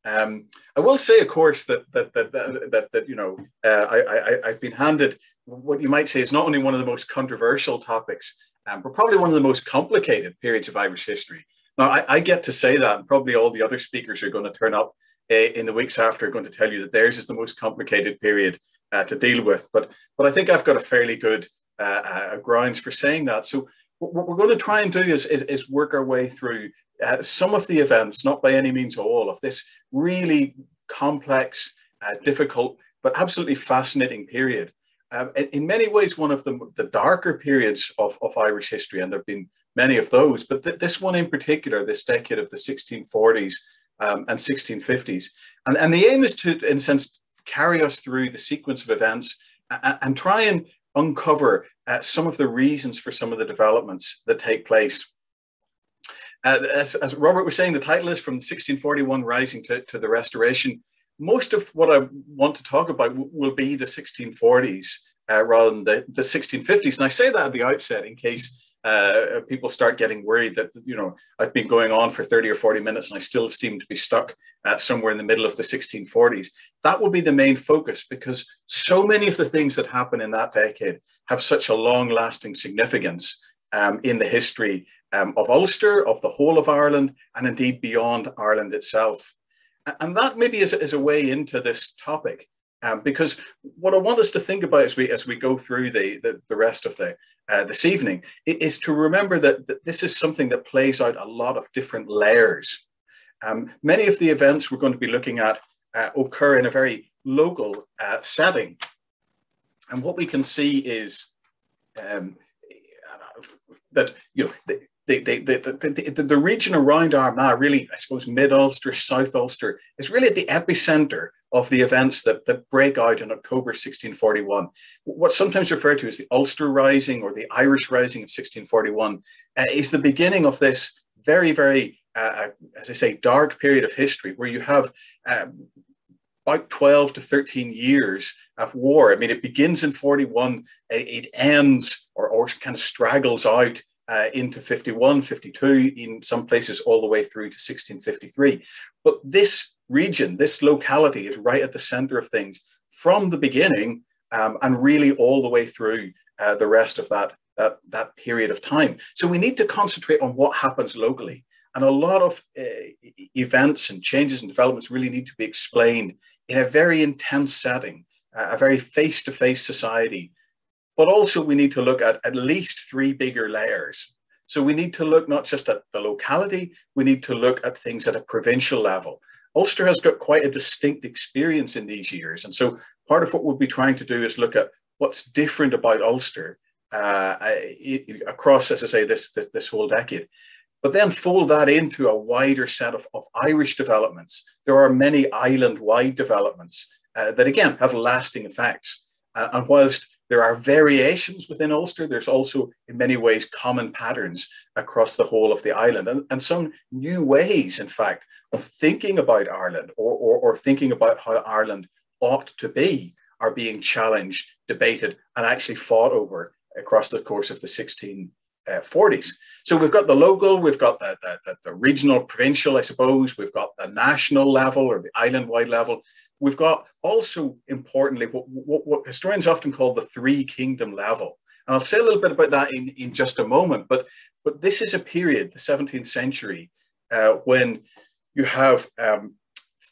I will say, of course, that you know, I've been handed what you might say is not only one of the most controversial topics, but probably one of the most complicated periods of Irish history. Now, I get to say that, and probably all the other speakers are going to turn up in the weeks after are going to tell you that theirs is the most complicated period to deal with. But I think I've got a fairly good grounds for saying that. So what we're going to try and do is work our way through some of the events, not by any means all, of this really complex, difficult, but absolutely fascinating period. In many ways, one of the darker periods of Irish history, and there have been many of those, but this one in particular, this decade of the 1640s and 1650s. And the aim is to, in a sense, carry us through the sequence of events and try and uncover some of the reasons for some of the developments that take place. As Robert was saying, the title is From the 1641 Rising to the Restoration. Most of what I want to talk about will be the 1640s rather than the 1650s. And I say that at the outset in case people start getting worried that, you know, I've been going on for 30 or 40 minutes and I still seem to be stuck somewhere in the middle of the 1640s. That will be the main focus, because so many of the things that happen in that decade have such a long-lasting significance in the history of Ulster, of the whole of Ireland, and indeed beyond Ireland itself. And that maybe is a way into this topic, because what I want us to think about as we go through the rest of this evening is to remember that this is something that plays out a lot of different layers. Many of the events we're going to be looking at occur in a very local setting. And what we can see is that, you know, the region around Armagh, really, I suppose, mid-Ulster, South Ulster, is really at the epicenter of the events that break out in October 1641. What's sometimes referred to as the Ulster Rising or the Irish Rising of 1641 is the beginning of this very, very, as I say, dark period of history where you have about 12 to 13 years of war. I mean, it begins in 41, it ends or kind of straggles out into 51, 52, in some places all the way through to 1653. But this region, this locality is right at the center of things from the beginning and really all the way through the rest of that period of time. So we need to concentrate on what happens locally. And a lot of events and changes and developments really need to be explained in a very intense setting, a very face-to-face society. But also we need to look at least three bigger layers. So we need to look not just at the locality, we need to look at things at a provincial level. Ulster has got quite a distinct experience in these years. And so part of what we'll be trying to do is look at what's different about Ulster across, as I say, this whole decade. But then fold that into a wider set of Irish developments. There are many island-wide developments that, again, have lasting effects. And whilst there are variations within Ulster, there's also, in many ways, common patterns across the whole of the island. And some new ways, in fact, of thinking about Ireland or thinking about how Ireland ought to be are being challenged, debated, and actually fought over across the course of the 1640s. So we've got the local, we've got the regional, provincial, I suppose, we've got the national level or the island-wide level. We've got also, importantly, what historians often call the three-kingdom level. And I'll say a little bit about that in just a moment, but this is a period, the 17th century, when you have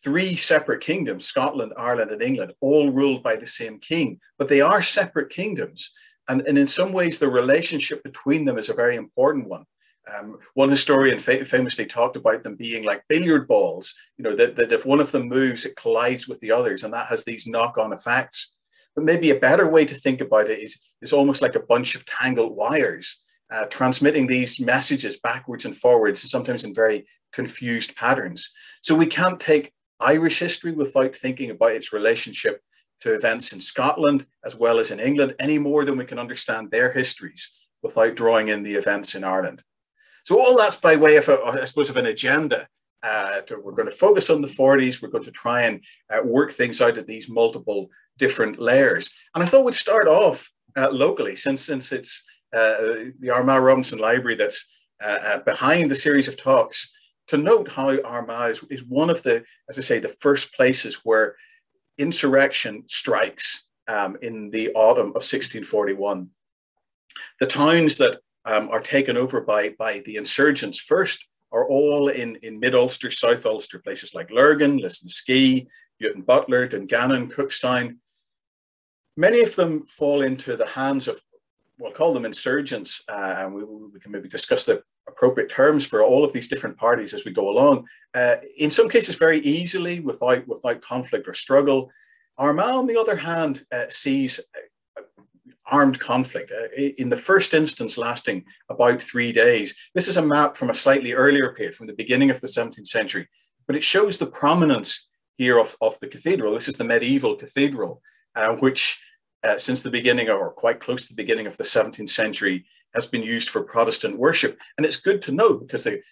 three separate kingdoms, Scotland, Ireland, and England, all ruled by the same king, but they are separate kingdoms. And in some ways, the relationship between them is a very important one. One historian famously talked about them being like billiard balls, you know, that if one of them moves, it collides with the others, and that has these knock-on effects. But maybe a better way to think about it is almost like a bunch of tangled wires, transmitting these messages backwards and forwards, sometimes in very confused patterns. So we can't take Irish history without thinking about its relationship to events in Scotland as well as in England, any more than we can understand their histories without drawing in the events in Ireland. So all that's by way of, I suppose, of an agenda. We're going to focus on the 40s. We're going to try and work things out at these multiple different layers. And I thought we'd start off locally, since it's the Armagh Robinson Library that's behind the series of talks. to note how Armagh is one of the, as I say, the first places where insurrection strikes in the autumn of 1641. The towns that are taken over by the insurgents first are all in mid-Ulster, South Ulster, places like Lurgan, Lisnaskea, Newton Butler, Dungannon, Cookstown. Many of them fall into the hands of, we'll call them insurgents, and we can maybe discuss the appropriate terms for all of these different parties as we go along. In some cases very easily, without conflict or struggle. Armagh, on the other hand, sees armed conflict, in the first instance lasting about 3 days. This is a map from a slightly earlier period, from the beginning of the 17th century, but it shows the prominence here of the cathedral. This is the medieval cathedral, which since the beginning, or quite close to the beginning of the 17th century, has been used for Protestant worship. And it's good to note because the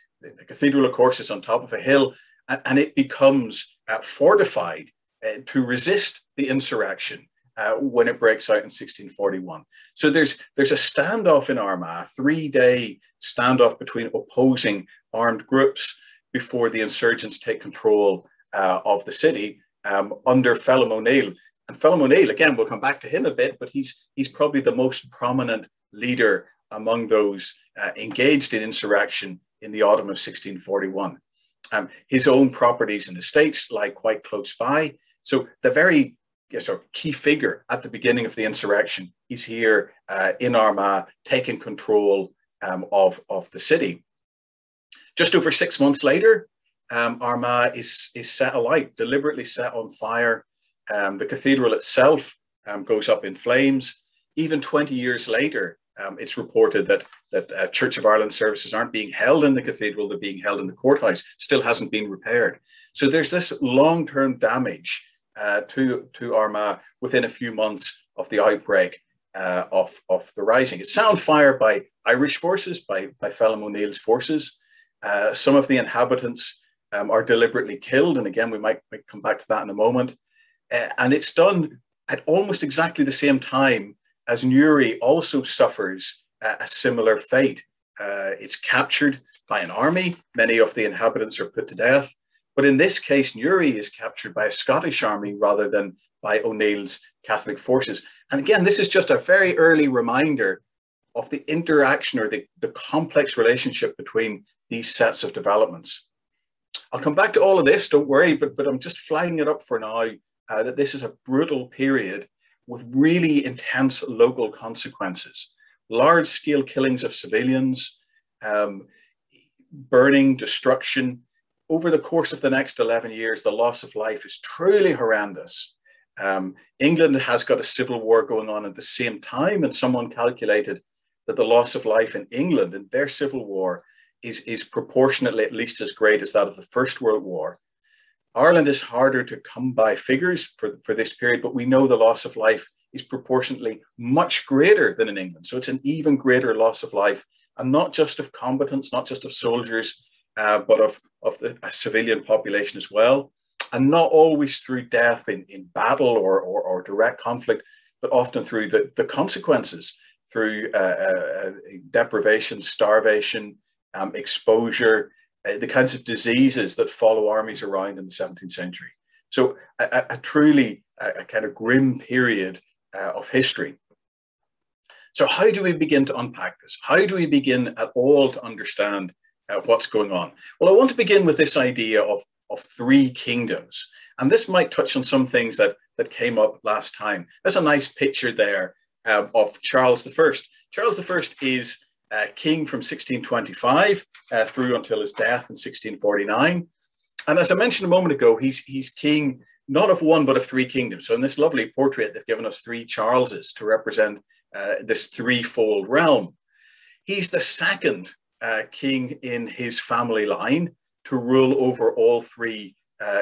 cathedral, of course, is on top of a hill, and it becomes fortified to resist the insurrection when it breaks out in 1641. So there's a standoff in Armagh, a 3-day standoff between opposing armed groups before the insurgents take control of the city under Phelim O'Neill. And Phelim O'Neill, again, we'll come back to him a bit, but he's probably the most prominent leader among those engaged in insurrection in the autumn of 1641. His own properties and estates lie quite close by. So the very key figure at the beginning of the insurrection is here in Armagh, taking control of the city. Just over 6 months later, Armagh is set alight, deliberately set on fire. The cathedral itself goes up in flames. Even 20 years later, it's reported that Church of Ireland services aren't being held in the cathedral, they're being held in the courthouse, still hasn't been repaired. So there's this long-term damage to Armagh within a few months of the outbreak of the rising. It's set on fire by Irish forces, by Phelim O'Neill's forces. Some of the inhabitants are deliberately killed, and again, we might come back to that in a moment. And it's done at almost exactly the same time as Newry also suffers a similar fate. It's captured by an army. Many of the inhabitants are put to death. But in this case, Newry is captured by a Scottish army rather than by O'Neill's Catholic forces. And again, this is just a very early reminder of the interaction or the complex relationship between these sets of developments. I'll come back to all of this, don't worry, but I'm just flagging it up for now, that this is a brutal period with really intense local consequences. Large-scale killings of civilians, burning, destruction. Over the course of the next 11 years, the loss of life is truly horrendous. England has got a civil war going on at the same time, and someone calculated that the loss of life in England in their civil war is proportionately at least as great as that of the First World War. Ireland is harder to come by figures for this period, but we know the loss of life is proportionately much greater than in England. So it's an even greater loss of life, and not just of combatants, not just of soldiers, but of a civilian population as well. And not always through death in battle or direct conflict, but often through the consequences, through deprivation, starvation, exposure, the kinds of diseases that follow armies around in the 17th century. So a truly kind of grim period of history. So how do we begin to unpack this? How do we begin at all to understand what's going on? Well, I want to begin with this idea of three kingdoms. And this might touch on some things that came up last time. There's a nice picture there of Charles I. Charles I is king from 1625 through until his death in 1649. And as I mentioned a moment ago, he's king not of one, but of three kingdoms. So in this lovely portrait, they've given us three Charleses to represent this threefold realm. He's the second king in his family line to rule over all three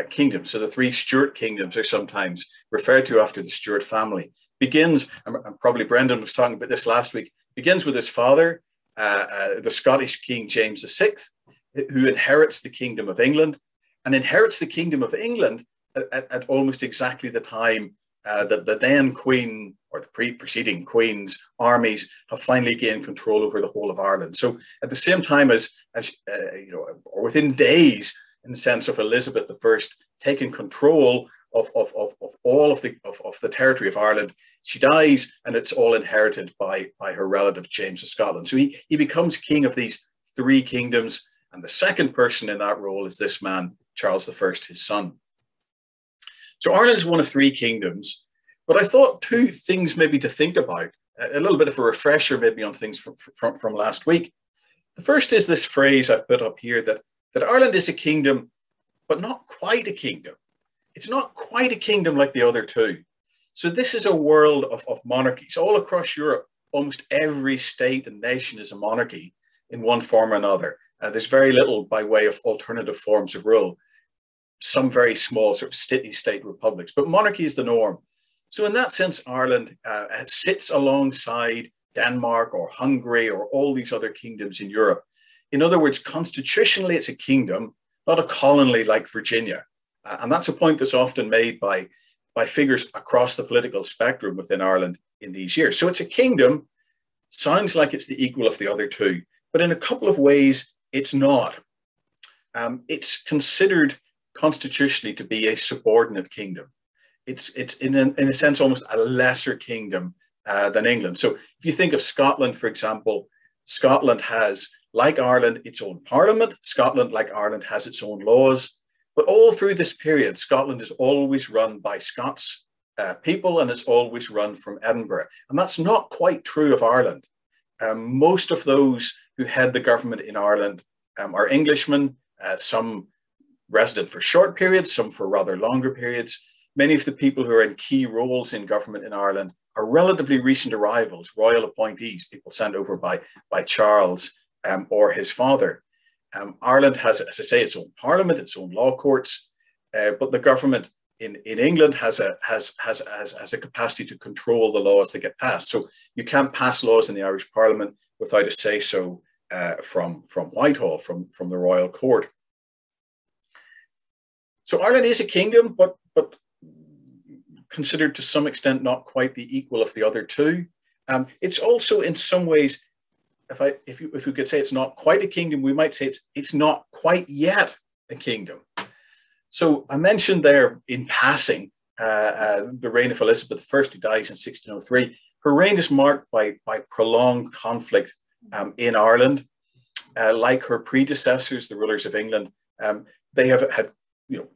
kingdoms. So the three Stuart kingdoms are sometimes referred to after the Stuart family. Begins, and probably Brendan was talking about this last week, begins with his father, the Scottish King James VI, who inherits the Kingdom of England, and inherits the Kingdom of England at almost exactly the time that the then Queen, or the preceding Queen's armies have finally gained control over the whole of Ireland. So at the same time as or within days, in the sense of Elizabeth I taking control of all of the territory of Ireland. She dies, and it's all inherited by her relative James of Scotland. So he becomes king of these three kingdoms, and the second person in that role is this man, Charles I, his son. So Ireland is one of three kingdoms, but I thought two things maybe to think about, a little bit of a refresher maybe on things from last week. The first is this phrase I've put up here, that Ireland is a kingdom, but not quite a kingdom. It's not quite a kingdom like the other two. So this is a world of monarchies. All across Europe, almost every state and nation is a monarchy in one form or another. There's very little by way of alternative forms of rule. Some very small sort of city-state republics, but monarchy is the norm. So in that sense, Ireland sits alongside Denmark or Hungary or all these other kingdoms in Europe. In other words, constitutionally, it's a kingdom, not a colony like Virginia. And that's a point that's often made by figures across the political spectrum within Ireland in these years. So it's a kingdom, sounds like it's the equal of the other two, but in a couple of ways, it's not. It's considered constitutionally to be a subordinate kingdom. It's in a sense almost a lesser kingdom than England. So if you think of Scotland, for example, Scotland has, like Ireland, its own parliament. Scotland, like Ireland, has its own laws. But all through this period, Scotland is always run by Scots people, and it's always run from Edinburgh. And that's not quite true of Ireland. Most of those who head the government in Ireland are Englishmen, some resident for short periods, some for rather longer periods. Many of the people who are in key roles in government in Ireland are relatively recent arrivals, royal appointees, people sent over by Charles or his father. Ireland has, as I say, its own parliament, its own law courts, but the government in England has a capacity to control the laws that get passed. So you can't pass laws in the Irish Parliament without a say-so from Whitehall, from the royal court. So Ireland is a kingdom, but considered to some extent not quite the equal of the other two. It's also in some ways, if we could say it's not quite a kingdom, we might say it's not quite yet a kingdom. So I mentioned there in passing the reign of Elizabeth I, who dies in 1603. Her reign is marked by prolonged conflict in Ireland. Like her predecessors, the rulers of England, they have had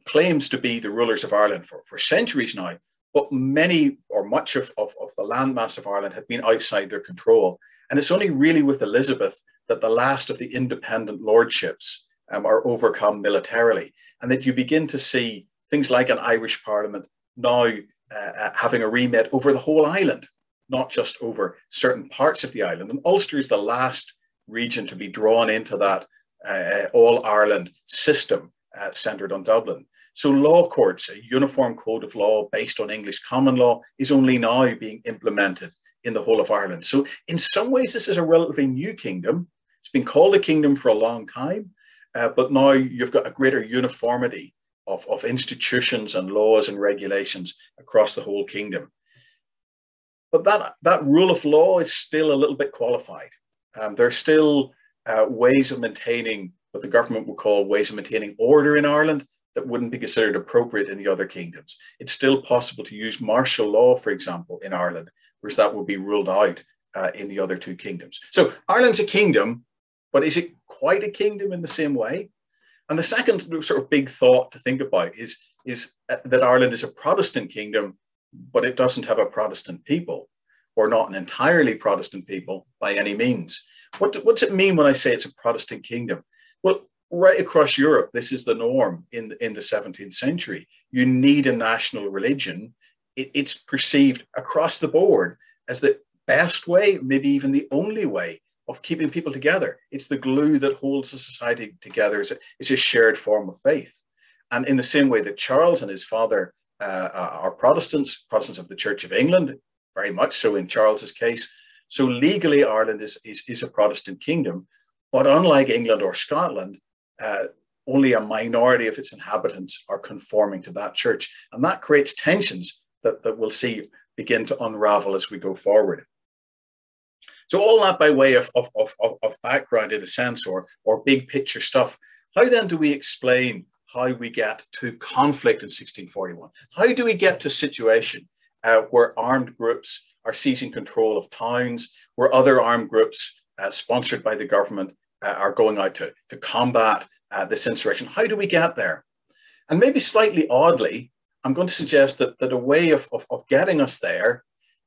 claims to be the rulers of Ireland for centuries now, but many or much of the landmass of Ireland had been outside their control. And it's only really with Elizabeth that the last of the independent lordships are overcome militarily, and that you begin to see things like an Irish Parliament now having a remit over the whole island, not just over certain parts of the island. And Ulster is the last region to be drawn into that all-Ireland system centred on Dublin. So law courts, a uniform code of law based on English common law, is only now being implemented in the whole of Ireland. So in some ways, this is a relatively new kingdom. It's been called a kingdom for a long time, but now you've got a greater uniformity of institutions and laws and regulations across the whole kingdom. But that rule of law is still a little bit qualified. There are still ways of maintaining what the government would call ways of maintaining order in Ireland that wouldn't be considered appropriate in the other kingdoms. It's still possible to use martial law, for example, in Ireland, whereas that would be ruled out in the other two kingdoms. So Ireland's a kingdom, but is it quite a kingdom in the same way? And the second sort of big thought to think about is that Ireland is a Protestant kingdom, but it doesn't have a Protestant people, or not an entirely Protestant people by any means. What does it mean when I say it's a Protestant kingdom? Well, right across Europe, this is the norm in the 17th century. You need a national religion. It's perceived across the board as the best way, maybe even the only way of keeping people together. It's the glue that holds the society together. It's a shared form of faith. And in the same way that Charles and his father are Protestants of the Church of England, very much so in Charles's case. So legally, Ireland is a Protestant kingdom, but unlike England or Scotland, only a minority of its inhabitants are conforming to that church. And that creates tensions that we'll see begin to unravel as we go forward. So all that by way of background in a sense, or big picture stuff. How then do we explain how we get to conflict in 1641? How do we get to a situation where armed groups are seizing control of towns, where other armed groups sponsored by the government are going out to combat this insurrection? How do we get there? And maybe slightly oddly, I'm going to suggest that a way of getting us there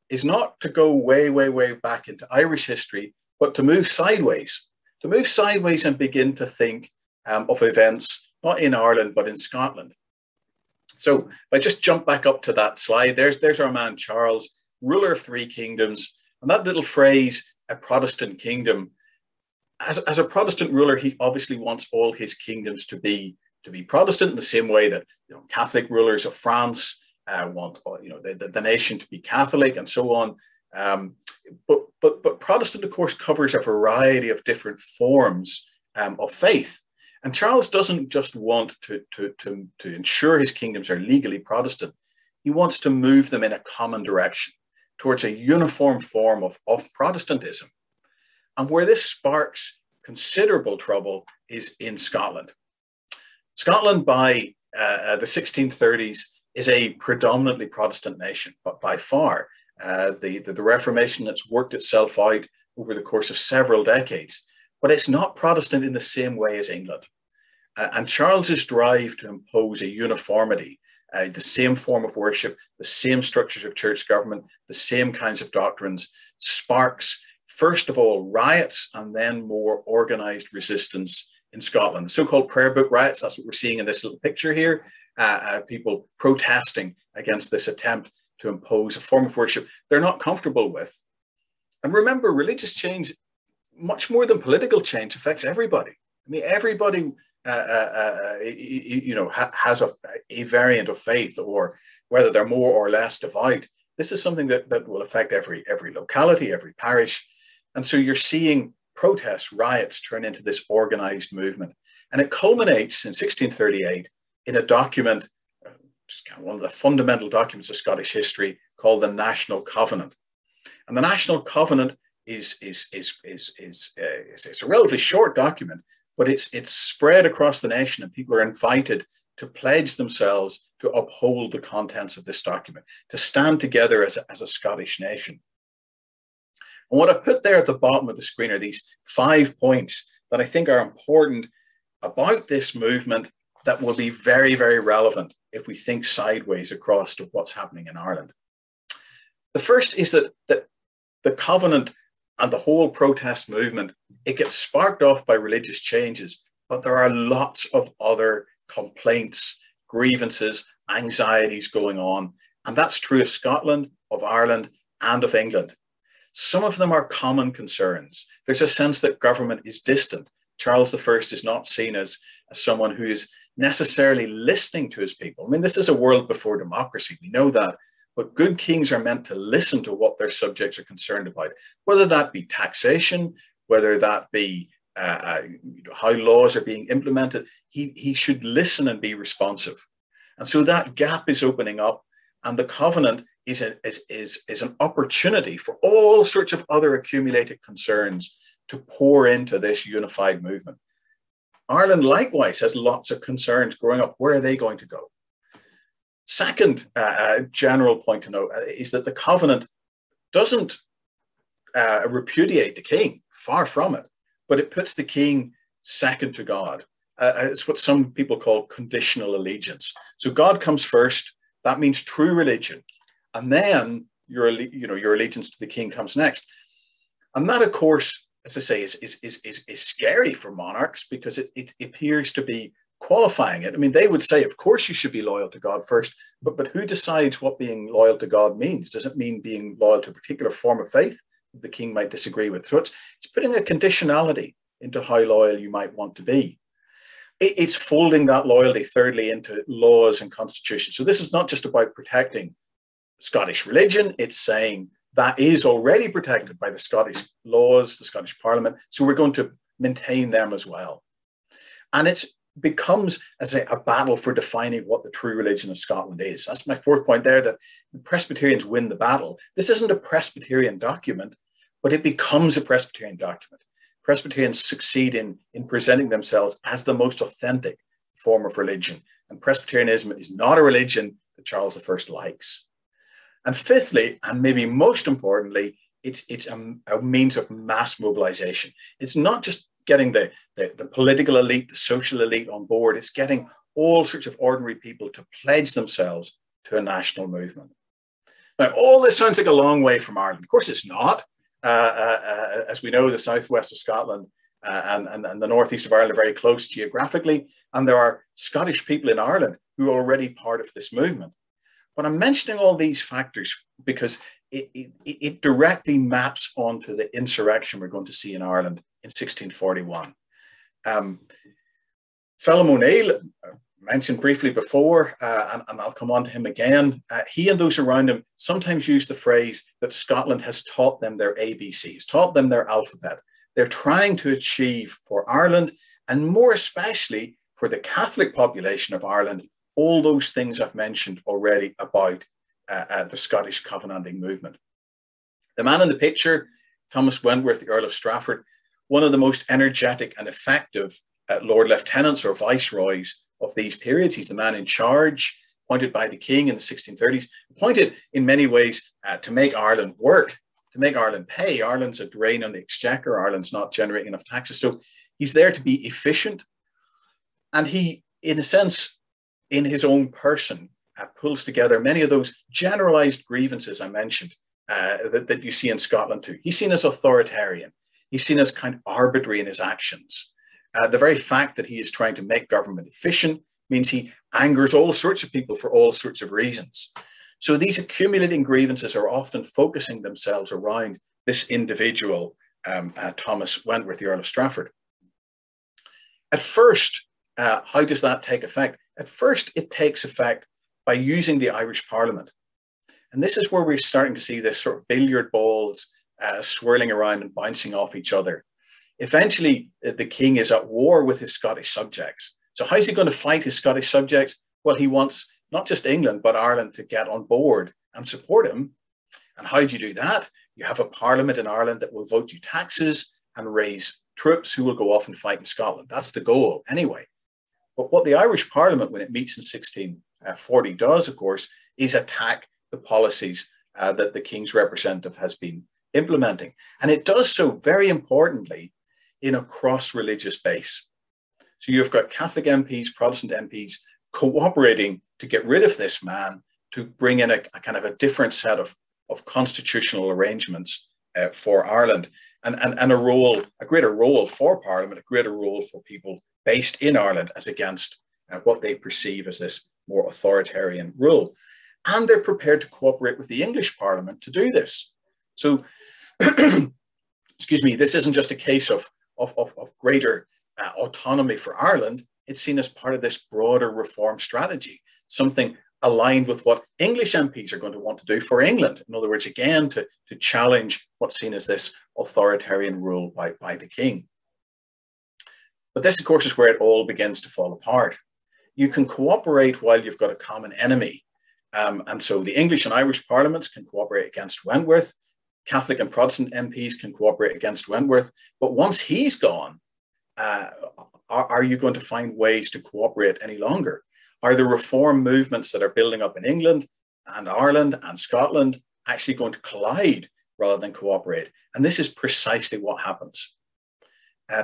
is not to go way, way, way back into Irish history, but to move sideways and begin to think of events, not in Ireland, but in Scotland. So if I just jump back up to that slide, there's our man Charles, ruler of three kingdoms. And that little phrase, a Protestant kingdom, as a Protestant ruler, he obviously wants all his kingdoms to be Protestant in the same way that Catholic rulers of France want the nation to be Catholic and so on. But Protestant, of course, covers a variety of different forms of faith. And Charles doesn't just want to ensure his kingdoms are legally Protestant. He wants to move them in a common direction towards a uniform form of Protestantism. And where this sparks considerable trouble is in Scotland. Scotland by the 1630s is a predominantly Protestant nation, but by far the Reformation that's worked itself out over the course of several decades, but it's not Protestant in the same way as England. And Charles's drive to impose a uniformity, the same form of worship, the same structures of church government, the same kinds of doctrines, sparks, first of all, riots and then more organised resistance in Scotland. The so-called prayer book riots, that's what we're seeing in this little picture here, people protesting against this attempt to impose a form of worship they're not comfortable with. And remember, religious change, much more than political change, affects everybody. I mean, everybody has a variant of faith, or whether they're more or less devout. This is something that will affect every locality, every parish. And so you're seeing protests, riots turn into this organised movement. And it culminates in 1638 in a document, just kind of one of the fundamental documents of Scottish history, called the National Covenant. And the National Covenant is a relatively short document, but it's spread across the nation, and people are invited to pledge themselves to uphold the contents of this document, to stand together as a Scottish nation. And what I've put there at the bottom of the screen are these 5 points that I think are important about this movement that will be very, very relevant if we think sideways across to what's happening in Ireland. The first is that the Covenant and the whole protest movement, it gets sparked off by religious changes, but there are lots of other complaints, grievances, anxieties going on. And that's true of Scotland, of Ireland, and of England. Some of them are common concerns. There's a sense that government is distant. Charles I is not seen as someone who is necessarily listening to his people. I mean, this is a world before democracy, we know that. But good kings are meant to listen to what their subjects are concerned about, whether that be taxation, whether that be how laws are being implemented. He should listen and be responsive. And so that gap is opening up, and the Covenant is an opportunity for all sorts of other accumulated concerns to pour into this unified movement. Ireland likewise has lots of concerns growing up. Where are they going to go? Second general point to note is that the Covenant doesn't repudiate the king, far from it, but it puts the king second to God. It's what some people call conditional allegiance. So God comes first. That means true religion, and then your allegiance to the king comes next. And that, of course, as I say, is scary for monarchs, because it appears to be qualifying it. I mean, they would say, of course, you should be loyal to God first, but who decides what being loyal to God means? Does it mean being loyal to a particular form of faith that the king might disagree with? So it's putting a conditionality into how loyal you might want to be. It's folding that loyalty, thirdly, into laws and constitution. So this is not just about protecting Scottish religion. It's saying that is already protected by the Scottish laws, the Scottish Parliament. So we're going to maintain them as well. And it becomes, as a battle for defining what the true religion of Scotland is. That's my fourth point there, that the Presbyterians win the battle. This isn't a Presbyterian document, but it becomes a Presbyterian document. Presbyterians succeed in presenting themselves as the most authentic form of religion. And Presbyterianism is not a religion that Charles I likes. And fifthly, and maybe most importantly, it's a means of mass mobilization. It's not just getting the political elite, the social elite on board. It's getting all sorts of ordinary people to pledge themselves to a national movement. Now, all this sounds like a long way from Ireland. Of course, it's not. As we know, the southwest of Scotland and the northeast of Ireland are very close geographically, and there are Scottish people in Ireland who are already part of this movement. But I'm mentioning all these factors because it directly maps onto the insurrection we're going to see in Ireland in 1641. Phelim O'Neill, mentioned briefly before, and I'll come on to him again, he and those around him sometimes use the phrase that Scotland has taught them their ABCs, taught them their alphabet. They're trying to achieve for Ireland, and more especially for the Catholic population of Ireland, all those things I've mentioned already about the Scottish Covenanting movement. The man in the picture, Thomas Wentworth, the Earl of Strafford, one of the most energetic and effective Lord Lieutenants or Viceroys of these periods. He's the man in charge, appointed by the King in the 1630s, appointed in many ways to make Ireland work, to make Ireland pay. Ireland's a drain on the exchequer. Ireland's not generating enough taxes. So he's there to be efficient. And he, in a sense, in his own person, pulls together many of those generalized grievances I mentioned that you see in Scotland too. He's seen as authoritarian. He's seen as kind of arbitrary in his actions. The very fact that he is trying to make government efficient means he angers all sorts of people for all sorts of reasons. So these accumulating grievances are often focusing themselves around this individual, Thomas Wentworth, the Earl of Strafford. At first, how does that take effect? At first, it takes effect by using the Irish Parliament. And this is where we're starting to see this sort of billiard balls swirling around and bouncing off each other. Eventually, the king is at war with his Scottish subjects. So how's he going to fight his Scottish subjects? Well, he wants not just England, but Ireland to get on board and support him. And how do you do that? You have a parliament in Ireland that will vote you taxes and raise troops who will go off and fight in Scotland. That's the goal anyway. But what the Irish Parliament, when it meets in 1640 does, of course, is attack the policies that the king's representative has been implementing. And it does so very importantly in a cross-religious base. So you've got Catholic MPs, Protestant MPs cooperating to get rid of this man, to bring in a kind of a different set of constitutional arrangements for Ireland, and a greater role for Parliament, a greater role for people based in Ireland as against what they perceive as this more authoritarian rule. And they're prepared to cooperate with the English Parliament to do this. So, excuse me, this isn't just a case of greater autonomy for Ireland. It's seen as part of this broader reform strategy, something aligned with what English MPs are going to want to do for England. In other words, again, to challenge what's seen as this authoritarian rule by the king. But this, of course, is where it all begins to fall apart. You can cooperate while you've got a common enemy. And so the English and Irish parliaments can cooperate against Wentworth. Catholic and Protestant MPs can cooperate against Wentworth. But once he's gone, are you going to find ways to cooperate any longer? Are the reform movements that are building up in England and Ireland and Scotland actually going to collide rather than cooperate? And this is precisely what happens.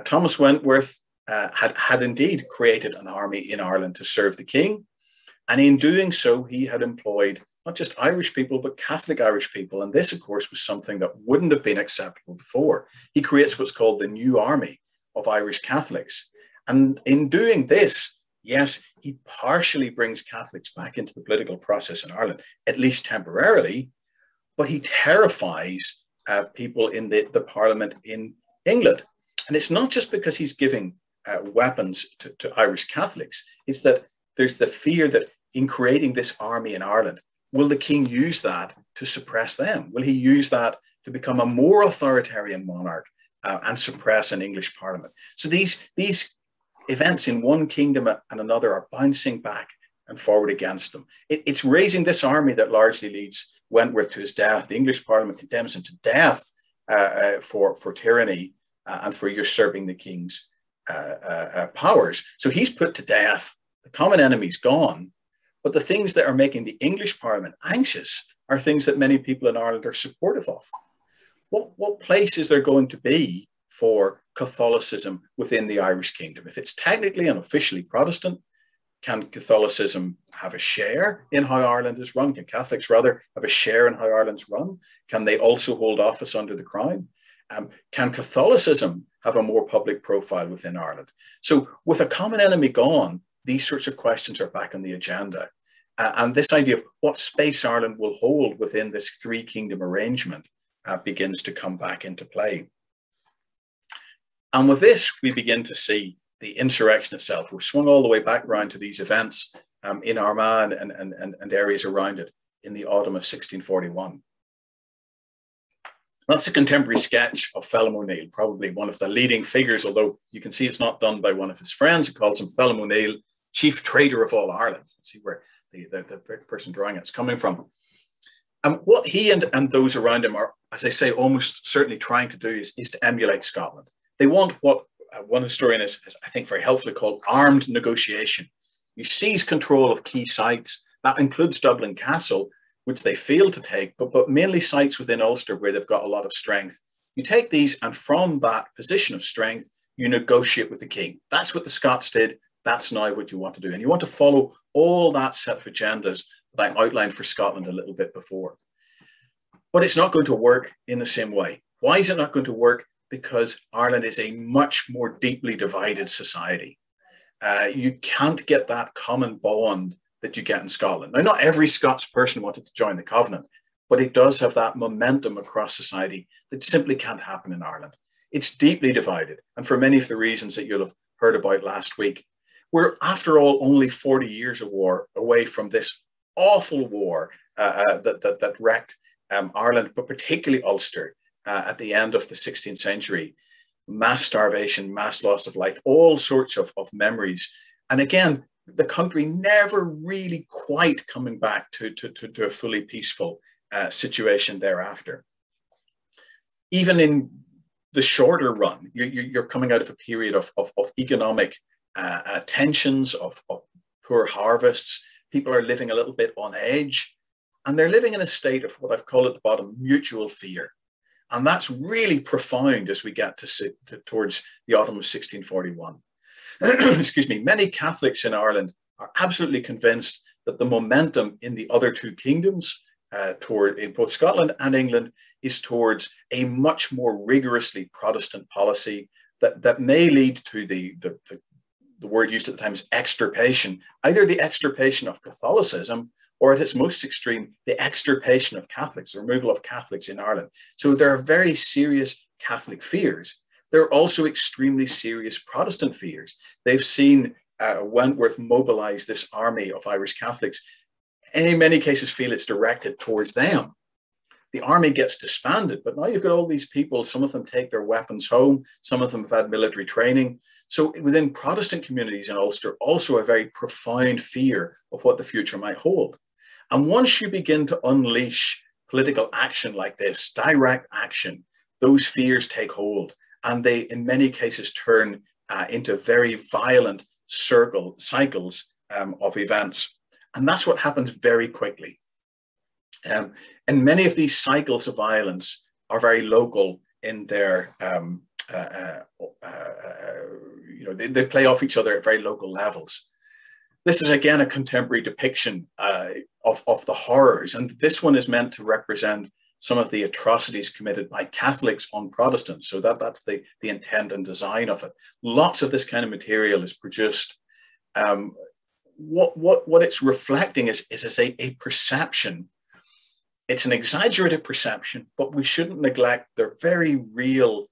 Thomas Wentworth had indeed created an army in Ireland to serve the king. And in doing so, he had employed not just Irish people, but Catholic Irish people. And this, of course, was something that wouldn't have been acceptable before. He creates what's called the New Army of Irish Catholics. And in doing this, yes, he partially brings Catholics back into the political process in Ireland, at least temporarily, but he terrifies people in the parliament in England. And it's not just because he's giving weapons to Irish Catholics, it's that there's the fear that in creating this army in Ireland, will the king use that to suppress them? Will he use that to become a more authoritarian monarch and suppress an English parliament? So these events in one kingdom and another are bouncing back and forward against them. It's raising this army that largely leads Wentworth to his death. The English parliament condemns him to death for tyranny and for usurping the king's powers. So he's put to death. The common enemy's gone. But the things that are making the English Parliament anxious are things that many people in Ireland are supportive of. What place is there going to be for Catholicism within the Irish kingdom? If it's technically and officially Protestant, can Catholicism have a share in how Ireland is run? Can Catholics rather have a share in how Ireland's run? Can they also hold office under the crown? Can Catholicism have a more public profile within Ireland? So with a common enemy gone, these sorts of questions are back on the agenda. And this idea of what space Ireland will hold within this three kingdom arrangement begins to come back into play. And with this, we begin to see the insurrection itself. We're swung all the way back around to these events in Armagh and areas around it in the autumn of 1641. That's a contemporary sketch of Phelim O'Neill, probably one of the leading figures, although you can see it's not done by one of his friends who calls him Phelim O'Neill, chief trader of all Ireland. See where the person drawing it's coming from. And what he and those around him are, as I say, almost certainly trying to do is to emulate Scotland. They want what one historian has, I think, very helpfully called armed negotiation. You seize control of key sites. That includes Dublin Castle, which they failed to take, but mainly sites within Ulster where they've got a lot of strength. You take these, and from that position of strength, you negotiate with the king. That's what the Scots did. That's now what you want to do. And you want to follow all that set of agendas that I outlined for Scotland a little bit before. But it's not going to work in the same way. Why is it not going to work? Because Ireland is a much more deeply divided society. You can't get that common bond that you get in Scotland. Now, not every Scots person wanted to join the Covenant, but it does have that momentum across society that simply can't happen in Ireland. It's deeply divided. And for many of the reasons that you'll have heard about last week, we're, after all, only 40 years of war away from this awful war that wrecked Ireland, but particularly Ulster at the end of the 16th century. Mass starvation, mass loss of life, all sorts of memories. And again, the country never really quite coming back to a fully peaceful situation thereafter. Even in the shorter run, you're coming out of a period of economic tensions, of poor harvests. People are living a little bit on edge, and they're living in a state of what I've called at the bottom, mutual fear. And that's really profound as we get towards the autumn of 1641. Excuse me, many Catholics in Ireland are absolutely convinced that the momentum in the other two kingdoms, in both Scotland and England, is towards a much more rigorously Protestant policy that may lead to the word used at the time is extirpation, either the extirpation of Catholicism or at its most extreme, the extirpation of Catholics, the removal of Catholics in Ireland. So there are very serious Catholic fears. There are also extremely serious Protestant fears. They've seen Wentworth mobilize this army of Irish Catholics, and in many cases feel it's directed towards them. The army gets disbanded, but now you've got all these people, some of them take their weapons home, some of them have had military training. So within Protestant communities in Ulster, also a very profound fear of what the future might hold. And once you begin to unleash political action like this, direct action, those fears take hold. And they, in many cases, turn into very violent cycles of events. And that's what happens very quickly. And many of these cycles of violence are very local in their, they play off each other at very local levels. This is, again, a contemporary depiction of the horrors. And this one is meant to represent some of the atrocities committed by Catholics on Protestants. So that's the intent and design of it. Lots of this kind of material is produced. What it's reflecting is a perception. It's an exaggerated perception, but we shouldn't neglect their very real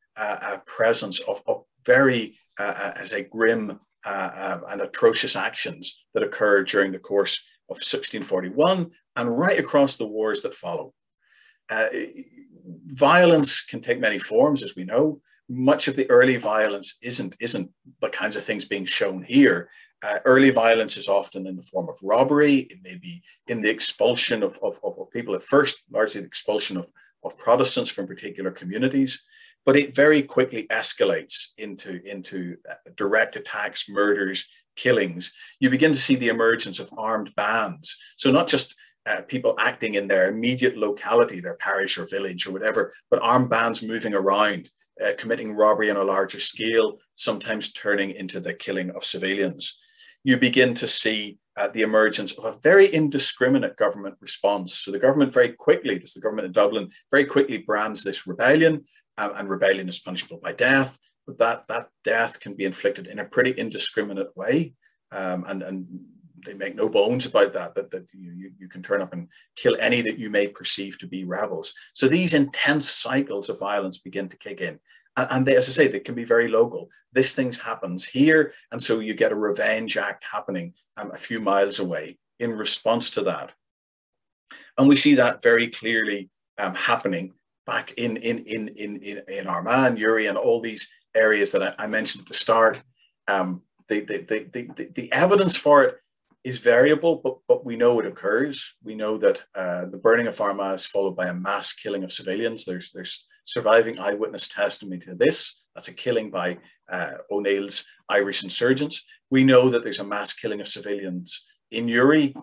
presence of very, as a grim and atrocious actions that occurred during the course of 1641 and right across the wars that follow. Violence can take many forms, as we know. Much of the early violence isn't the kinds of things being shown here. Early violence is often in the form of robbery. It may be in the expulsion of people at first, largely the expulsion of Protestants from particular communities, but it very quickly escalates into direct attacks, murders, killings. You begin to see the emergence of armed bands. So not just people acting in their immediate locality, their parish or village or whatever, but armed bands moving around, committing robbery on a larger scale, sometimes turning into the killing of civilians. You begin to see the emergence of a very indiscriminate government response. So the government very quickly, this is the government of Dublin, very quickly brands this rebellion, and rebellion is punishable by death, but that death can be inflicted in a pretty indiscriminate way. And they make no bones about that you can turn up and kill any that you may perceive to be rebels. So these intense cycles of violence begin to kick in. And they, as I say, they can be very local. This thing happens here, and so you get a revenge act happening a few miles away in response to that. And we see that very clearly happening back in Armagh and Uri and all these areas that I mentioned at the start. The evidence for it is variable, but we know it occurs. We know that the burning of Armagh is followed by a mass killing of civilians. There's surviving eyewitness testimony to this. That's a killing by O'Neill's Irish insurgents. We know that there's a mass killing of civilians in Uri,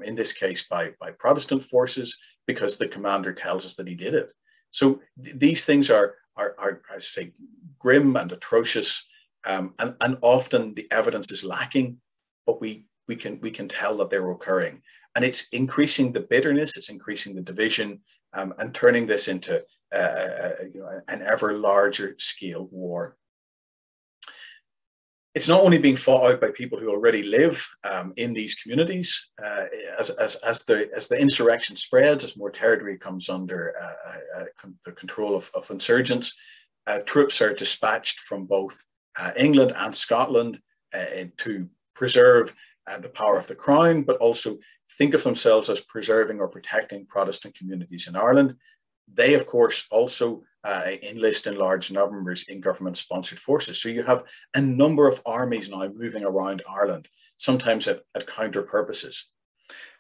in this case by Protestant forces, because the commander tells us that he did it. So these things are I say, grim and atrocious, and often the evidence is lacking, but we can tell that they're occurring, and it's increasing the bitterness, it's increasing the division, and turning this into an ever larger scale war. It's not only being fought out by people who already live in these communities. As the insurrection spreads, as more territory comes under the control of insurgents, troops are dispatched from both England and Scotland to preserve the power of the crown, but also think of themselves as preserving or protecting Protestant communities in Ireland. They, of course, also enlist in large numbers in government-sponsored forces. So you have a number of armies now moving around Ireland, sometimes at counter purposes.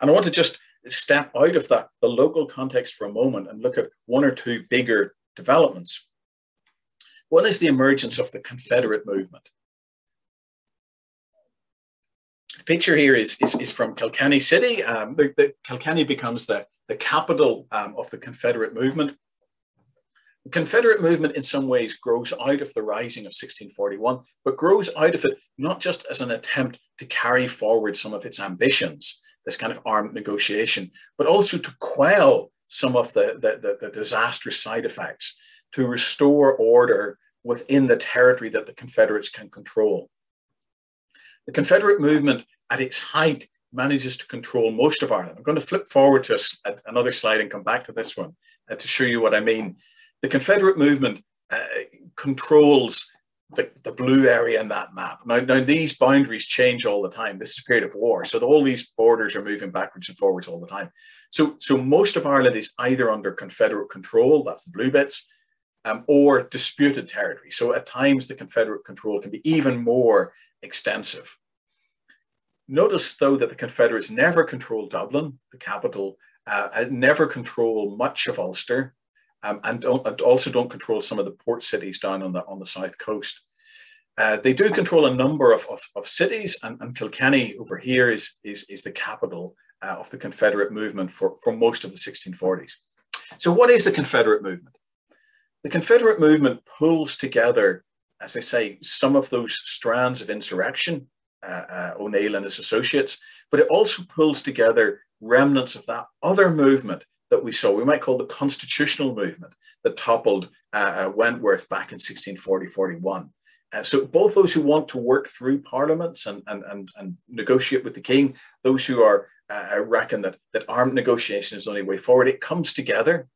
And I want to just step out of the local context for a moment and look at one or two bigger developments. One is the emergence of the Confederate movement. The picture here is from Kilkenny City. Kilkenny becomes the capital of the Confederate movement. The Confederate movement in some ways grows out of the rising of 1641, but grows out of it not just as an attempt to carry forward some of its ambitions, this kind of armed negotiation, but also to quell some of the disastrous side effects, to restore order within the territory that the Confederates can control. The Confederate movement at its height manages to control most of Ireland. I'm going to flip forward to another slide and come back to this one to show you what I mean. The Confederate movement controls the blue area in that map. Now these boundaries change all the time. This is a period of war, so all these borders are moving backwards and forwards all the time. So most of Ireland is either under Confederate control, that's the blue bits, or disputed territory. So at times the Confederate control can be even more extensive. Notice, though, that the Confederates never control Dublin, the capital, never control much of Ulster, and also don't control some of the port cities down on the south coast. They do control a number of cities, and Kilkenny over here is the capital of the Confederate movement for most of the 1640s. So what is the Confederate movement? The Confederate movement pulls together, as I say, some of those strands of insurrection, O'Neill and his associates, but it also pulls together remnants of that other movement that we saw, we might call the constitutional movement, that toppled Wentworth back in 1640-41. So both those who want to work through parliaments and negotiate with the king, those who are reckon that armed negotiation is the only way forward, it comes together.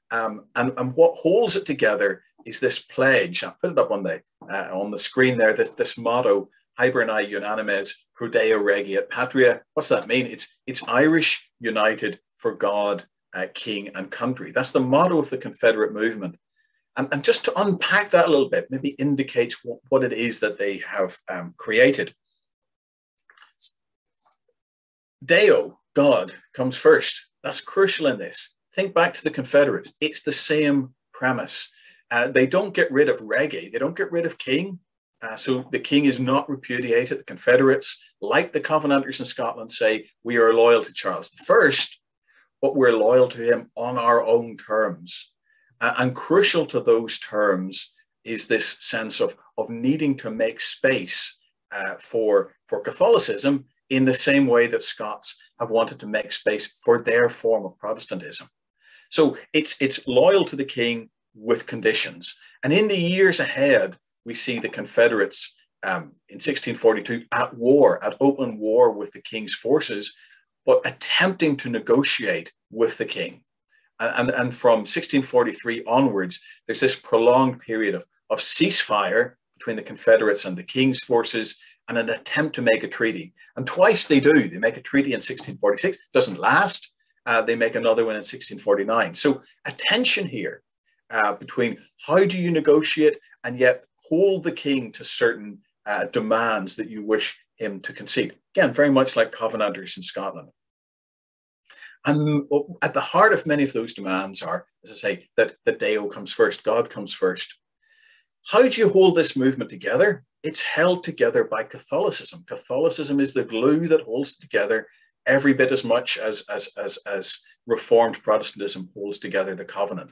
And what holds it together is this pledge. I'll put it up on the screen there, this motto, Hiberni Unanimes Prodeo Regiat Patria. What's that mean? It's Irish united for God, king and country. That's the motto of the Confederate movement. And just to unpack that a little bit, maybe indicates what it is that they have created. Deo, God, comes first. That's crucial in this. Think back to the Confederates. It's the same premise. They don't get rid of reggae. They don't get rid of king. So the king is not repudiated. The Confederates, like the Covenanters in Scotland, say we are loyal to Charles I, but we're loyal to him on our own terms. And crucial to those terms is this sense of needing to make space for Catholicism in the same way that Scots have wanted to make space for their form of Protestantism. So it's loyal to the king with conditions. And in the years ahead, we see the Confederates in 1642 at open war with the king's forces, but attempting to negotiate with the king. And from 1643 onwards, there's this prolonged period of ceasefire between the Confederates and the king's forces and an attempt to make a treaty. And twice they do. They make a treaty in 1646, doesn't last. They make another one in 1649. So a tension here between how do you negotiate and yet hold the king to certain demands that you wish him to concede. Again, very much like Covenanters in Scotland. And at the heart of many of those demands are, as I say, that Deo comes first, God comes first. How do you hold this movement together? It's held together by Catholicism. Catholicism is the glue that holds it together every bit as much as Reformed Protestantism holds together the covenant.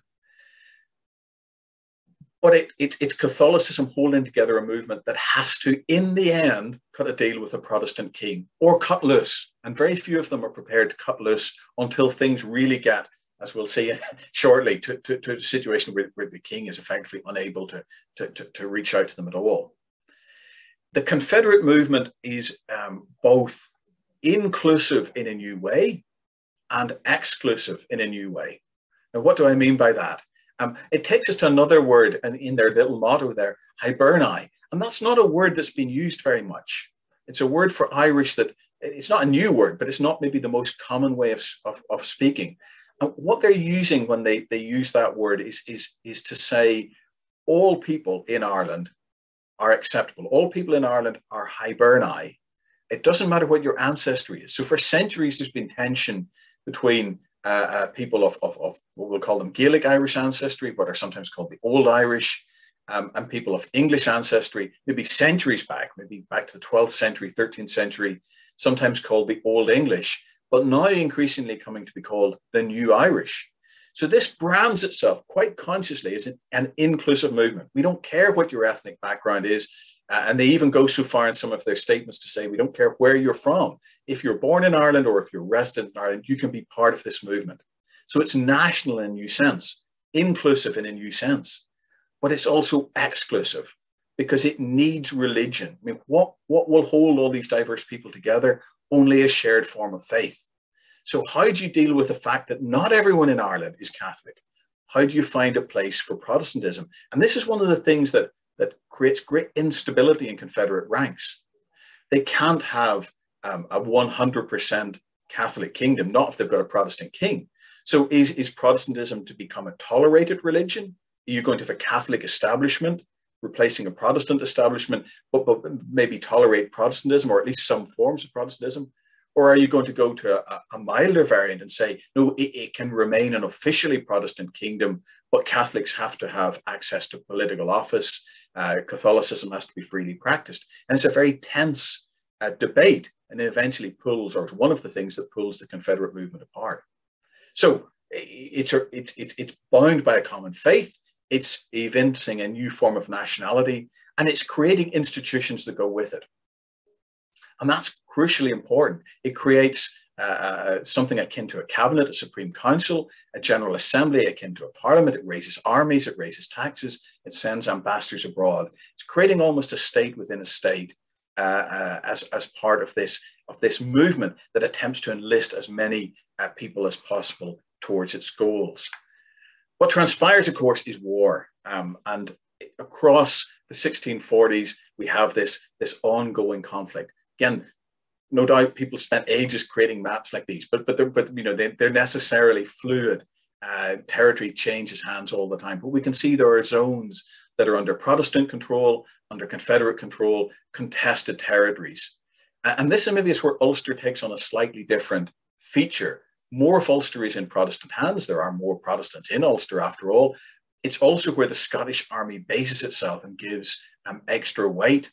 But it's Catholicism holding together a movement that has to, in the end, cut a deal with a Protestant king or cut loose. And very few of them are prepared to cut loose until things really get, as we'll see shortly, to a situation where the king is effectively unable to reach out to them at all. The Confederate movement is both inclusive in a new way and exclusive in a new way. Now, what do I mean by that? It takes us to another word in their little motto there, hiberni. And that's not a word that's been used very much. It's a word for Irish that, it's not a new word, but it's not maybe the most common way of speaking. And what they're using when they use that word is to say all people in Ireland are acceptable. All people in Ireland are hiberni. It doesn't matter what your ancestry is. So for centuries, there's been tension between people of what we'll call them Gaelic Irish ancestry, what are sometimes called the Old Irish, and people of English ancestry, maybe centuries back, maybe back to the 12th century, 13th century, sometimes called the Old English, but now increasingly coming to be called the New Irish. So this brands itself quite consciously as an inclusive movement. We don't care what your ethnic background is, and they even go so far in some of their statements to say, we don't care where you're from. If you're born in Ireland or if you're resident in Ireland, you can be part of this movement. So it's national in a new sense, inclusive in a new sense, but it's also exclusive because it needs religion. I mean, what will hold all these diverse people together? Only a shared form of faith. So how do you deal with the fact that not everyone in Ireland is Catholic? How do you find a place for Protestantism? And this is one of the things that creates great instability in Confederate ranks. They can't have a 100% Catholic kingdom, not if they've got a Protestant king. So is Protestantism to become a tolerated religion? Are you going to have a Catholic establishment replacing a Protestant establishment, but maybe tolerate Protestantism or at least some forms of Protestantism? Or are you going to go to a milder variant and say, no, it can remain an officially Protestant kingdom, but Catholics have to have access to political office. Catholicism has to be freely practiced. And it's a very tense debate, and it eventually pulls, or it's one of the things that pulls the Confederate movement apart. So it's bound by a common faith, it's evincing a new form of nationality, and it's creating institutions that go with it. And that's crucially important. It creates something akin to a cabinet, a supreme council, a general assembly akin to a parliament. It raises armies, it raises taxes, it sends ambassadors abroad. It's creating almost a state within a state as part of this movement that attempts to enlist as many people as possible towards its goals. What transpires, of course, is war. And across the 1640s, we have this ongoing conflict. Again, no doubt people spent ages creating maps like these, but they're necessarily fluid. Territory changes hands all the time, but we can see there are zones that are under Protestant control, under Confederate control, contested territories. And this maybe is where Ulster takes on a slightly different feature. more of Ulster is in Protestant hands. There are more Protestants in Ulster after all. It's also where the Scottish army bases itself and gives extra weight.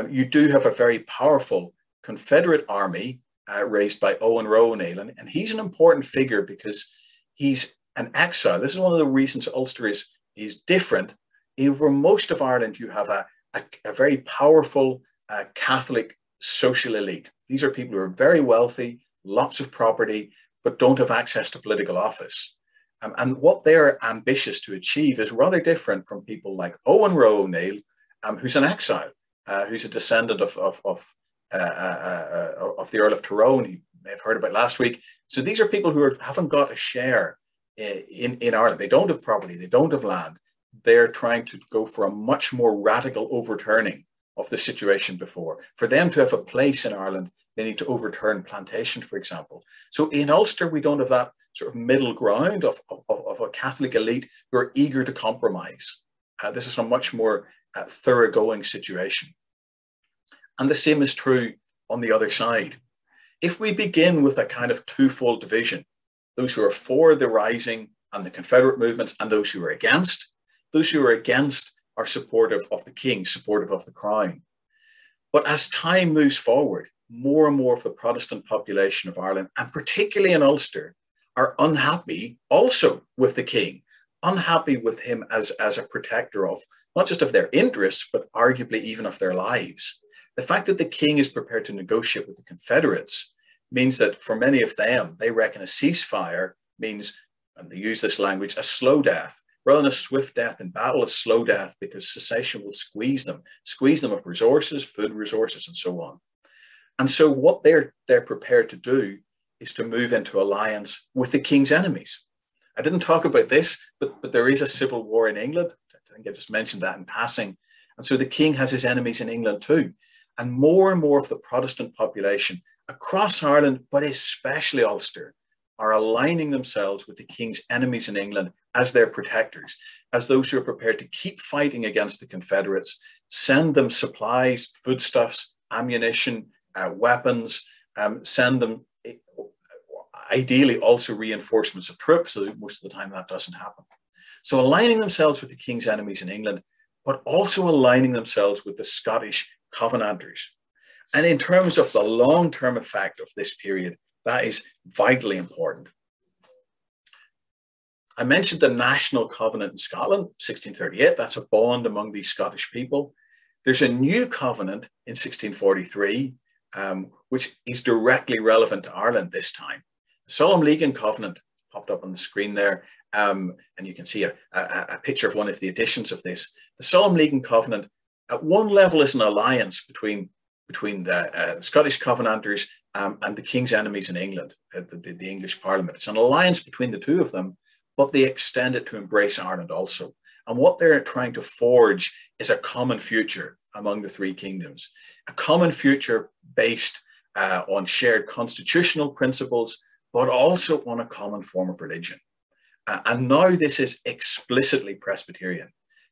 You do have a very powerful Confederate army raised by Owen Roe O'Neill, and he's an important figure because he's an exile. This is one of the reasons Ulster is different. Over most of Ireland, you have a very powerful Catholic social elite. These are people who are very wealthy, lots of property, but don't have access to political office. And what they're ambitious to achieve is rather different from people like Owen Roe O'Neill, who's an exile, who's a descendant of the Earl of Tyrone, you may have heard about last week. So these are people who haven't got a share in Ireland. They don't have property, they don't have land. They're trying to go for a much more radical overturning of the situation before. For them to have a place in Ireland, they need to overturn Plantation, for example. So in Ulster, we don't have that sort of middle ground of a Catholic elite who are eager to compromise. This is a much more thoroughgoing situation. And the same is true on the other side. If we begin with a kind of twofold division, those who are for the rising and the Confederate movements and those who are against are supportive of the king, supportive of the crown. But as time moves forward, more and more of the Protestant population of Ireland, and particularly in Ulster, are unhappy also with the king, unhappy with him as a protector of not just of their interests, but arguably even of their lives. The fact that the king is prepared to negotiate with the Confederates means that for many of them, they reckon a ceasefire means, and they use this language, a slow death. Rather than a swift death in battle, a slow death, because secession will squeeze them of resources, food resources, and so on. And so what they're prepared to do is to move into alliance with the king's enemies. I didn't talk about this, but there is a civil war in England. I think I just mentioned that in passing. And so the king has his enemies in England too. And more of the Protestant population across Ireland, but especially Ulster, are aligning themselves with the king's enemies in England as their protectors, as those who are prepared to keep fighting against the Confederates, send them supplies, foodstuffs, ammunition, weapons, send them ideally also reinforcements of troops, so most of the time that doesn't happen. So aligning themselves with the king's enemies in England, but also aligning themselves with the Scottish Covenanters. And in terms of the long-term effect of this period, that is vitally important. I mentioned the National Covenant in Scotland, 1638. That's a bond among these Scottish people. There's a new covenant in 1643, which is directly relevant to Ireland this time. The Solemn League and Covenant popped up on the screen there, and you can see a picture of one of the editions of this. The Solemn League and Covenant, at one level, is an alliance between the Scottish Covenanters and the king's enemies in England, the English Parliament. It's an alliance between the two of them, but they extend it to embrace Ireland also. And what they're trying to forge is a common future among the three kingdoms, a common future based on shared constitutional principles, but also on a common form of religion. And now this is explicitly Presbyterian.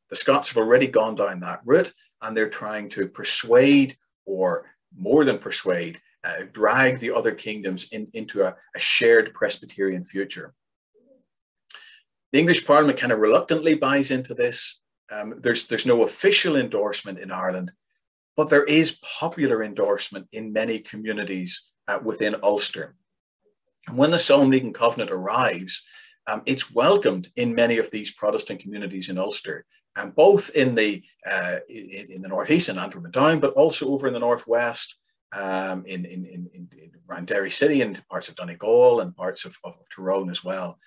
The Scots have already gone down that route, and they're trying to persuade, or more than persuade, drag the other kingdoms into a shared Presbyterian future. The English Parliament kind of reluctantly buys into this. There's no official endorsement in Ireland, but there is popular endorsement in many communities within Ulster. And when the Solemn League and Covenant arrives, it's welcomed in many of these Protestant communities in Ulster, and both in the northeast in Antrim and Down, but also over in the northwest, around Derry City and parts of Donegal and parts of Tyrone as well.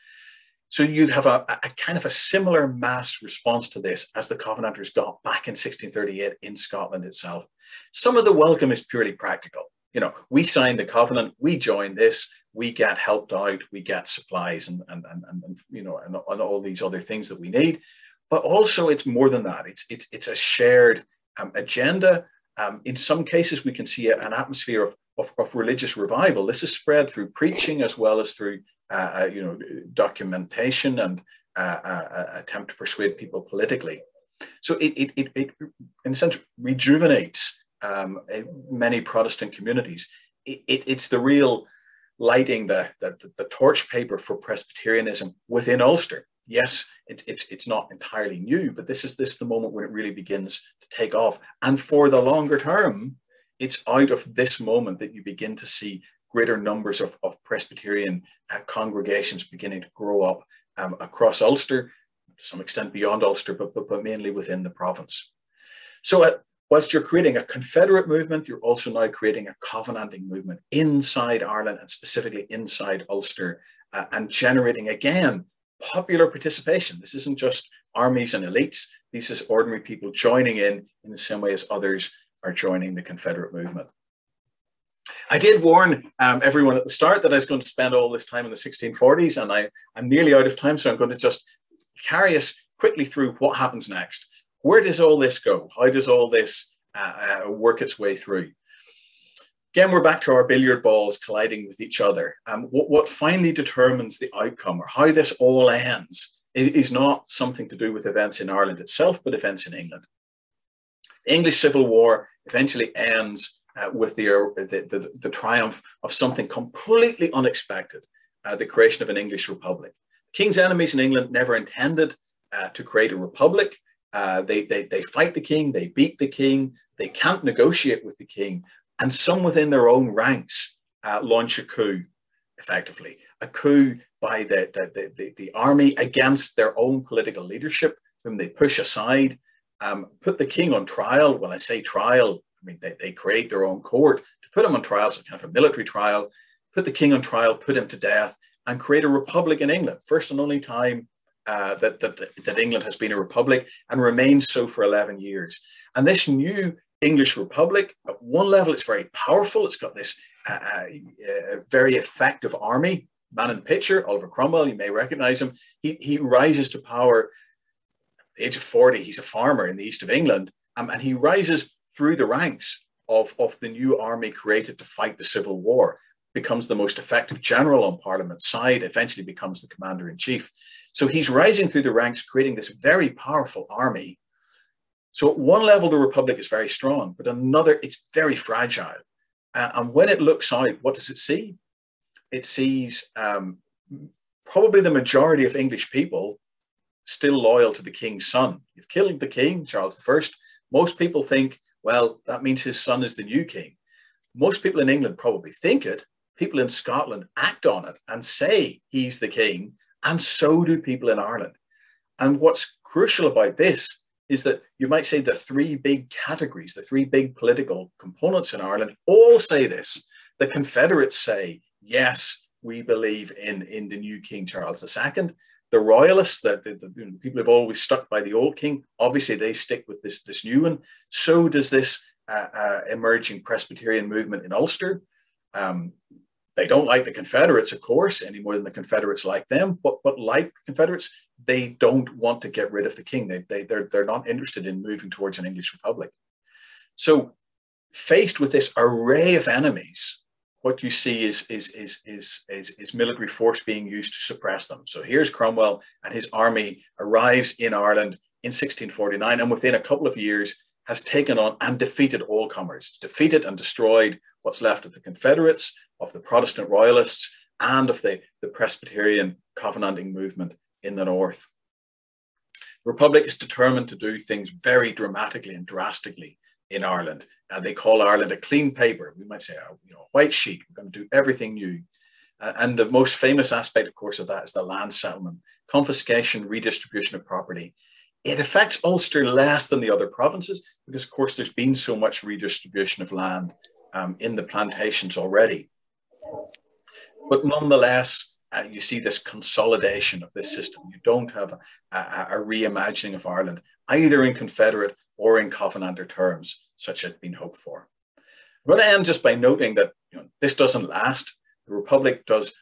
So you'd have a kind of a similar mass response to this as the Covenanters got back in 1638 in Scotland itself. Some of the welcome is purely practical. You know, we signed the covenant, we joined this, we get helped out, we get supplies and all these other things that we need. But also it's more than that. It's a shared agenda. In some cases, we can see an atmosphere of religious revival. This is spread through preaching as well as through documentation and attempt to persuade people politically. So it in a sense rejuvenates many Protestant communities. It's the real lighting the torch paper for Presbyterianism within Ulster. Yes, it's not entirely new, but this is the moment when it really begins to take off. And for the longer term, it's out of this moment that you begin to see greater numbers of Presbyterian congregations beginning to grow up across Ulster, to some extent beyond Ulster, but mainly within the province. So whilst you're creating a Confederate movement, you're also now creating a Covenanting movement inside Ireland and specifically inside Ulster, and generating, again, popular participation. This isn't just armies and elites. This is ordinary people joining in the same way as others are joining the Confederate movement. I did warn everyone at the start that I was going to spend all this time in the 1640s, and I'm nearly out of time, so I'm going to just carry us quickly through what happens next. Where does all this go? How does all this work its way through? Again, we're back to our billiard balls colliding with each other. What finally determines the outcome, or how this all ends, is not something to do with events in Ireland itself, but events in England. The English Civil War eventually ends with the triumph of something completely unexpected, the creation of an English republic. King's enemies in England never intended to create a republic. They fight the king, they beat the king, they can't negotiate with the king, and some within their own ranks launch a coup, effectively. A coup by the army against their own political leadership, whom they push aside, put the king on trial. When I say trial, I mean they create their own court to put him on trial, so kind of a military trial, put the king on trial, put him to death, and create a republic in England. First and only time that England has been a republic, and remains so for 11 years. And this new English republic, at one level, it's very powerful. It's got this very effective army. Man in the picture, Oliver Cromwell, you may recognize him. He rises to power at the age of 40. He's a farmer in the east of England, and he rises through the ranks of the new army created to fight the Civil War, becomes the most effective general on Parliament's side, eventually becomes the commander-in-chief. So he's rising through the ranks, creating this very powerful army. So at one level, the Republic is very strong, but another, it's very fragile. And when it looks out, what does it see? It sees probably the majority of English people still loyal to the king's son. You've killed the king, Charles I. Most people think, well, that means his son is the new king. Most people in England probably think it. People in Scotland act on it and say he's the king, and so do people in Ireland. And what's crucial about this is that you might say the three big categories, the three big political components in Ireland all say this. The Confederates say, yes, we believe in the new King Charles II. The Royalists, the people who've always stuck by the old king, obviously they stick with this new one. So does this emerging Presbyterian movement in Ulster. They don't like the Confederates, of course, any more than the Confederates like them, but like the Confederates, they don't want to get rid of the king. They're not interested in moving towards an English republic. So faced with this array of enemies, what you see is military force being used to suppress them. So here's Cromwell, and his army arrives in Ireland in 1649, and within a couple of years has taken on and defeated all comers, defeated and destroyed what's left of the Confederates, of the Protestant Royalists, and of the Presbyterian Covenanting movement in the north. The Republic is determined to do things very dramatically and drastically in Ireland. They call Ireland a clean paper. We might say, a white sheet. We're going to do everything new. And the most famous aspect, of course, of that is the land settlement, confiscation, redistribution of property. It affects Ulster less than the other provinces because, of course, there's been so much redistribution of land in the plantations already. But nonetheless, you see this consolidation of this system. You don't have a reimagining of Ireland, either in Confederate or in Covenanter terms, such as had been hoped for. I'm going to end just by noting that this doesn't last. The Republic does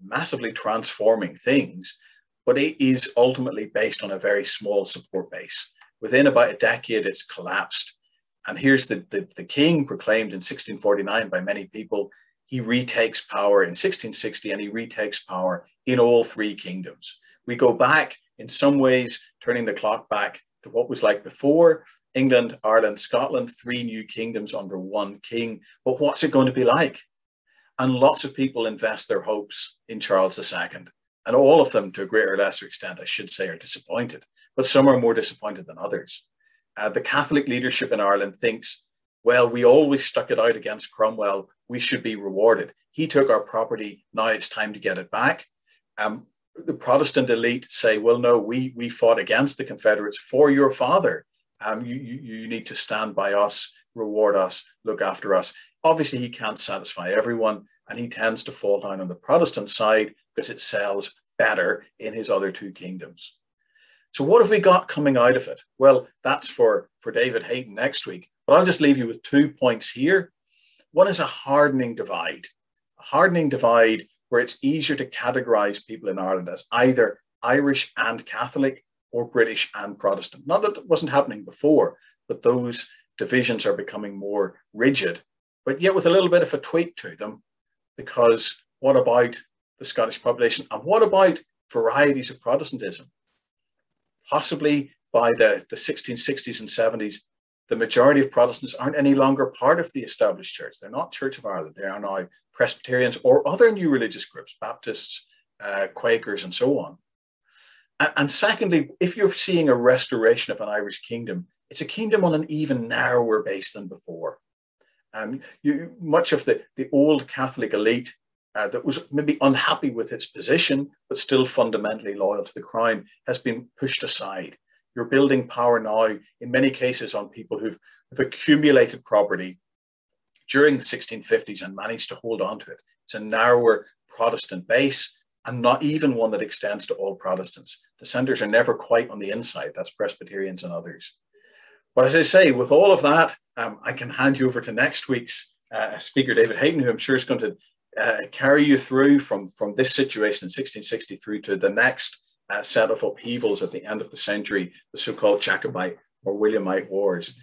massively transforming things, but it is ultimately based on a very small support base. Within about a decade, it's collapsed. And here's the king proclaimed in 1649 by many people. He retakes power in 1660, and he retakes power in all three kingdoms. We go back, in some ways, turning the clock back to what was like before. England, Ireland, Scotland, three new kingdoms under one king. But what's it going to be like? And lots of people invest their hopes in Charles II. And all of them, to a greater or lesser extent, I should say, are disappointed. But some are more disappointed than others. The Catholic leadership in Ireland thinks, well, we always stuck it out against Cromwell. We should be rewarded. He took our property. Now it's time to get it back. The Protestant elite say, well, no, we fought against the Confederates for your father. You need to stand by us, reward us, look after us. Obviously, he can't satisfy everyone, and he tends to fall down on the Protestant side because it sells better in his other two kingdoms. So what have we got coming out of it? Well, that's for David Hayton next week. But I'll just leave you with 2 points here. One is a hardening divide where it's easier to categorize people in Ireland as either Irish and Catholic or British and Protestant. Not that it wasn't happening before, but those divisions are becoming more rigid, but yet with a little bit of a tweak to them, because what about the Scottish population? And what about varieties of Protestantism? Possibly by the 1660s and 70s, the majority of Protestants aren't any longer part of the established church. They're not Church of Ireland. They are now Presbyterians or other new religious groups, Baptists, Quakers, and so on. And secondly, if you're seeing a restoration of an Irish kingdom, it's a kingdom on an even narrower base than before. Much of the old Catholic elite that was maybe unhappy with its position, but still fundamentally loyal to the crown, has been pushed aside. You're building power now, in many cases, on people who've accumulated property during the 1650s and managed to hold on to it. It's a narrower Protestant base, and not even one that extends to all Protestants. Dissenters are never quite on the inside. That's Presbyterians and others. But as I say, with all of that, I can hand you over to next week's speaker, David Hayton, who I'm sure is going to carry you through from this situation in 1660 through to the next set of upheavals at the end of the century, the so-called Jacobite or Williamite Wars.